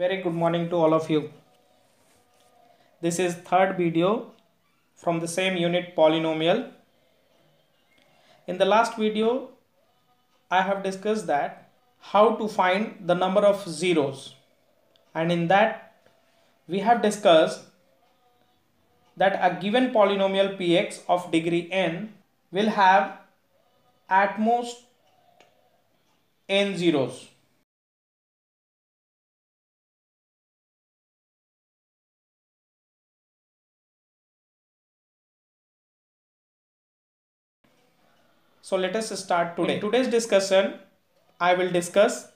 Very good morning to all of you. This is third video from the same unit polynomial. In the last video, I have discussed that how to find the number of zeros, and in that we have discussed that a given polynomial px of degree n will have at most n zeros. So let us start today. In today's discussion, I will discuss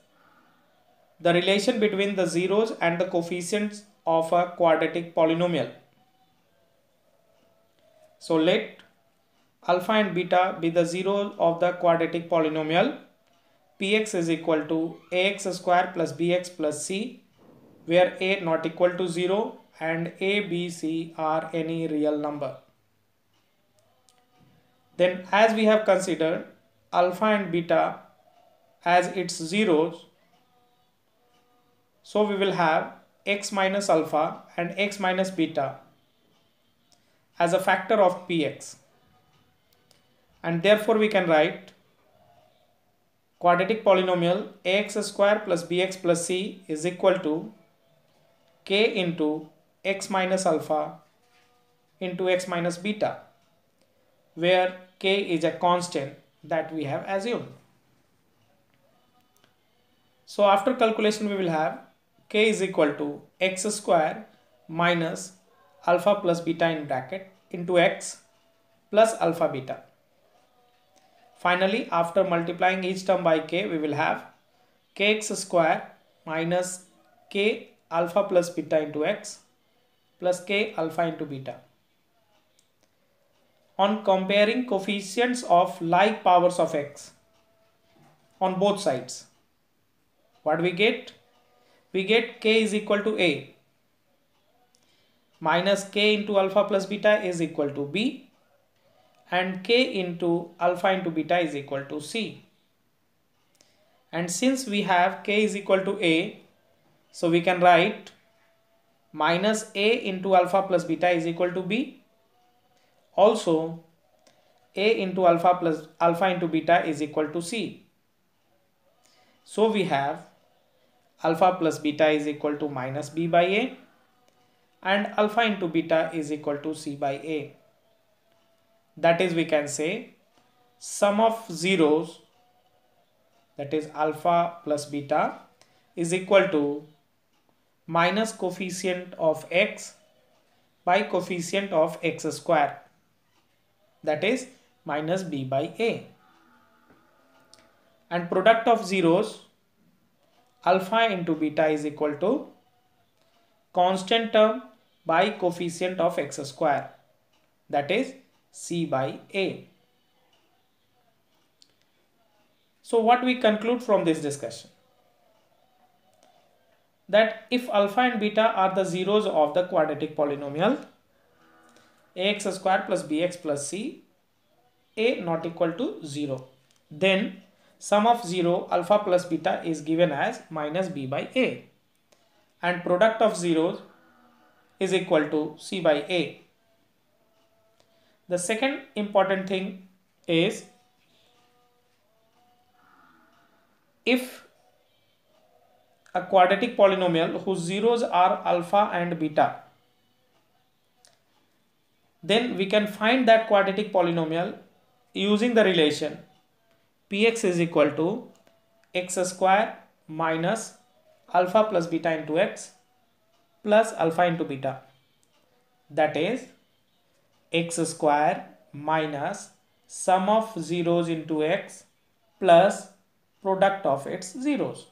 the relation between the zeros and the coefficients of a quadratic polynomial. So let alpha and beta be the zeros of the quadratic polynomial. Px is equal to ax square plus bx plus c, where a not equal to 0 and a, b, c are any real number. Then as we have considered alpha and beta as its zeros, so we will have x minus alpha and x minus beta as a factor of px, and therefore we can write quadratic polynomial ax square plus bx plus c is equal to k into x minus alpha into x minus beta, where k is a constant that we have assumed. So after calculation we will have k is equal to x square minus alpha plus beta in bracket into x plus alpha beta. Finally, after multiplying each term by k, we will have kx square minus k alpha plus beta into x plus k alpha into beta. On comparing coefficients of like powers of x on both sides, what we get? We get k is equal to a minus k into alpha plus beta is equal to b, and k into alpha into beta is equal to c. And since we have k is equal to a, so we can write minus a into alpha plus beta is equal to b. Also, a into alpha plus alpha into beta is equal to c. So we have alpha plus beta is equal to minus b by a, and alpha into beta is equal to c by a. That is, we can say sum of zeros, that is alpha plus beta, is equal to minus coefficient of x by coefficient of x square, that is minus b by a, and product of zeros alpha into beta is equal to constant term by coefficient of x square, that is c by a. So what we conclude from this discussion? That if alpha and beta are the zeros of the quadratic polynomial ax square plus bx plus c, a not equal to 0, then sum of 0 alpha plus beta is given as minus b by a, and product of zeros is equal to c by a. The second important thing is, if a quadratic polynomial whose zeros are alpha and beta, then we can find that quadratic polynomial using the relation px is equal to x square minus alpha plus beta into x plus alpha into beta, that is x square minus sum of zeros into x plus product of its zeros.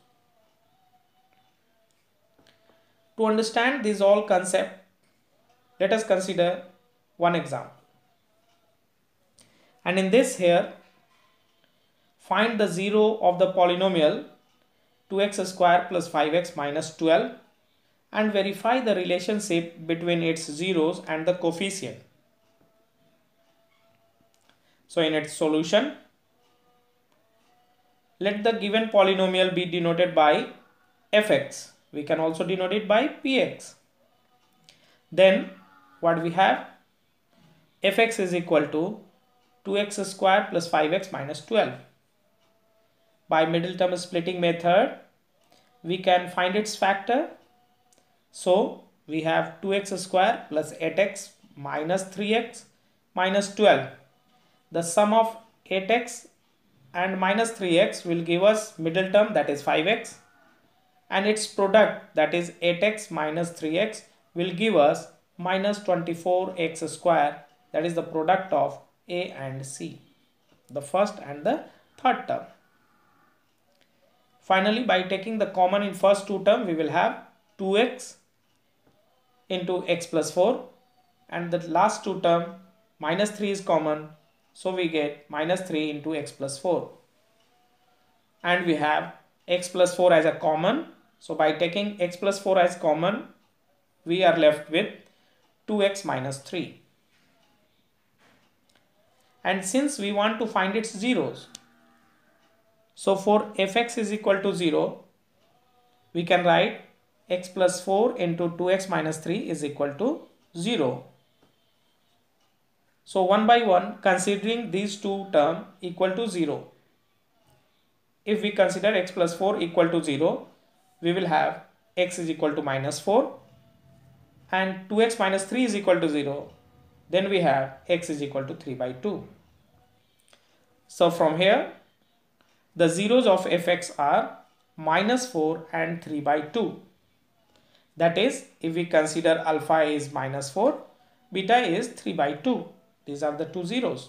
To understand this all concept, let us consider one example. And in this here, find the zero of the polynomial 2x square plus 5x minus 12 and verify the relationship between its zeros and the coefficient. So in its solution, let the given polynomial be denoted by fx, We can also denote it by px. Then what we have? Fx is equal to 2x square plus 5x minus 12. By middle term splitting method, we can find its factor. So we have 2x square plus 8x minus 3x minus 12. The sum of 8x and minus 3x will give us middle term, that is 5x, and its product, that is 8x minus 3x, will give us minus 24x square, that is the product of A and C, the first and the third term. Finally, by taking the common in first two term, we will have 2x into x plus 4, and the last two term minus 3 is common, so we get minus 3 into x plus 4, and we have x plus 4 as a common. So by taking x plus 4 as common, we are left with 2x minus 3. And since we want to find its zeros, so for fx is equal to 0, we can write x plus 4 into 2x minus 3 is equal to 0. So one by one, considering these two terms equal to 0. If we consider x plus 4 equal to 0, we will have x is equal to minus 4 and 2x minus 3 is equal to 0. Then we have x is equal to 3 by 2. So from here, the zeros of fx are minus 4 and 3 by 2. That is, if we consider alpha is minus 4, beta is 3 by 2. These are the two zeros.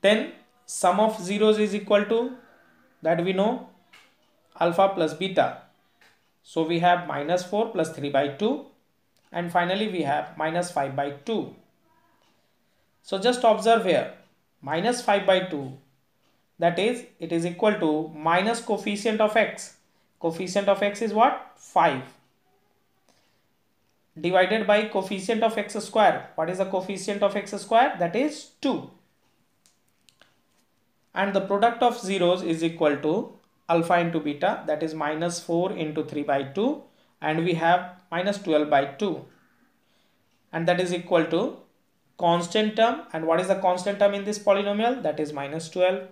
Then sum of zeros is equal to, that we know, alpha plus beta. So we have minus 4 plus 3 by 2, and finally we have minus 5 by 2. So just observe here, minus 5 by 2, that is, it is equal to minus coefficient of x. Coefficient of x is what? 5. Divided by coefficient of x square. What is the coefficient of x square? That is 2. And the product of zeros is equal to alpha into beta, that is minus 4 into 3 by 2, and we have minus 12 by 2, and that is equal to constant term. And what is the constant term in this polynomial? That is minus 12,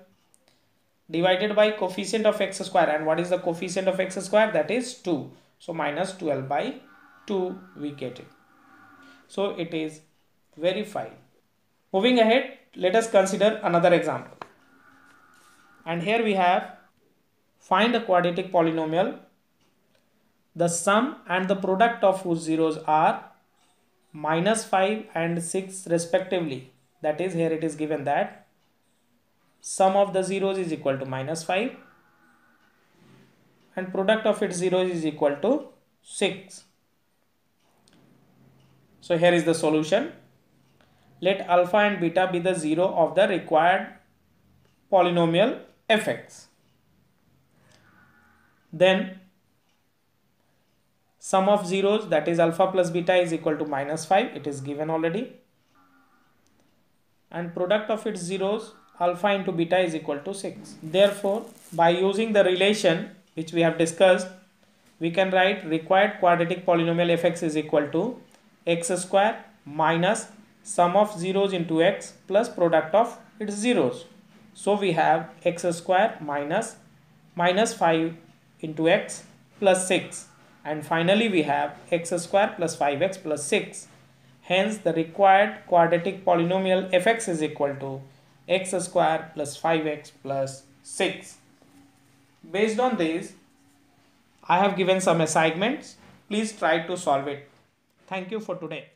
divided by coefficient of x square. And what is the coefficient of x square? That is 2. So minus 12 by 2 we get it. So it is verified. Moving ahead, let us consider another example. And here we have, find a quadratic polynomial, the sum and the product of whose zeros are minus 5 and 6 respectively. That is, here it is given that sum of the zeros is equal to minus 5 and product of its zeros is equal to 6. So here is the solution. Let alpha and beta be the zero of the required polynomial fx. Then sum of zeros, that is alpha plus beta, is equal to minus 5. It is given already. And product of its zeros, alpha into beta, is equal to 6. Therefore, by using the relation which we have discussed, we can write required quadratic polynomial fx is equal to x square minus sum of zeros into x plus product of its zeros. So we have x square minus minus 5 into x plus 6, and finally we have x square plus 5x plus 6. Hence the required quadratic polynomial fx is equal to x square plus 5x plus 6. Based on this, I have given some assignments. Please try to solve it. Thank you for today.